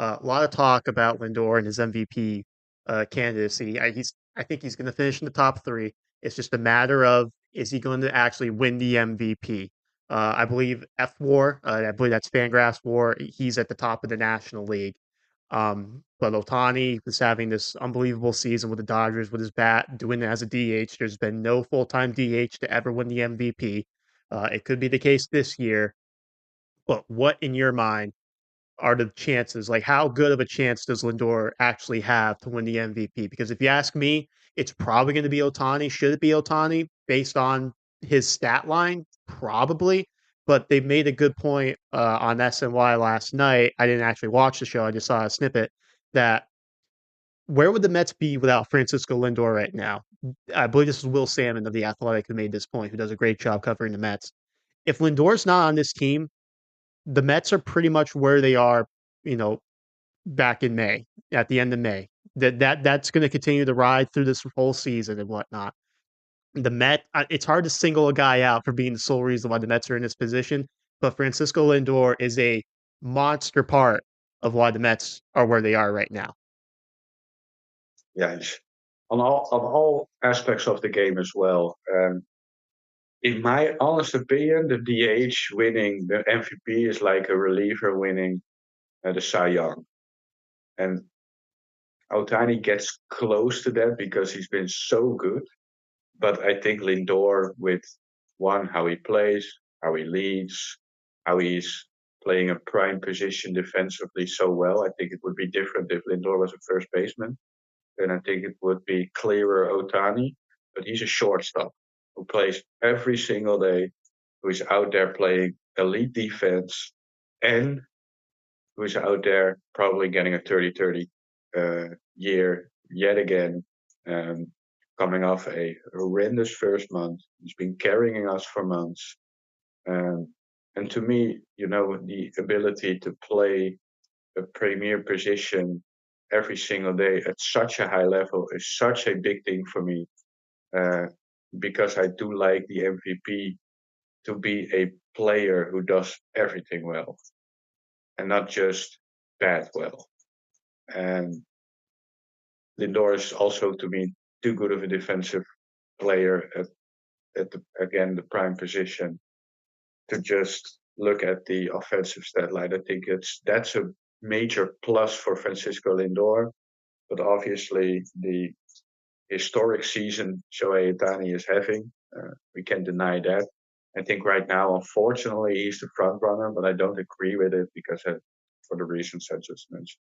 A lot of talk about Lindor and his MVP candidacy. I think he's going to finish in the top three. It's just a matter of is he going to actually win the MVP? I believe F War, I believe that's Fangraphs War. He's at the top of the National League. But Otani was having this unbelievable season with the Dodgers with his bat, doing it as a DH. There's been no full time DH to ever win the MVP. It could be the case this year, but what in your mind are the chances? Like, how good of a chance does Lindor actually have to win the MVP? Because if you ask me, it's probably going to be Otani. Should it be Otani based on his stat line? Probably. But they made a good point on SNY last night. I didn't actually watch the show. I just saw a snippet that where would the Mets be without Francisco Lindor right now? I believe this is Will Salmon of The Athletic who made this point, who does a great job covering the Mets. If Lindor's not on this team, the Mets are pretty much where they are, you know, back in May, at the end of May. That's going to continue to ride through this whole season and whatnot. The Met, it's hard to single a guy out for being the sole reason why the Mets are in this position, but Francisco Lindor is a monster part of why the Mets are where they are right now. Yeah, on all aspects of the game as well. In my honest opinion, the DH winning the MVP is like a reliever winning the Cy Young, and Otani gets close to that because he's been so good. But I think Lindor, with one, how he plays, how he leads, how he's playing a prime position defensively so well, I think it would be different if Lindor was a first baseman. Then I think it would be clearer Otani. But he's a shortstop who plays every single day, who is out there playing elite defense, and who is out there probably getting a 30-30 year yet again, um, coming off a horrendous first month. He's been carrying us for months. Um, and to me, the ability to play a premier position every single day at such a high level is such a big thing for me, uh, because I do like the MVP to be a player who does everything well and not just bat well. And Lindor is also, to me, too good of a defensive player again, the prime position to just look at the offensive stat line. I think that's a major plus for Francisco Lindor, but obviously the historic season Shohei Ohtani is having, we can't deny that. I think right now, unfortunately, he's the front runner, but I don't agree with it because for the reasons I just mentioned.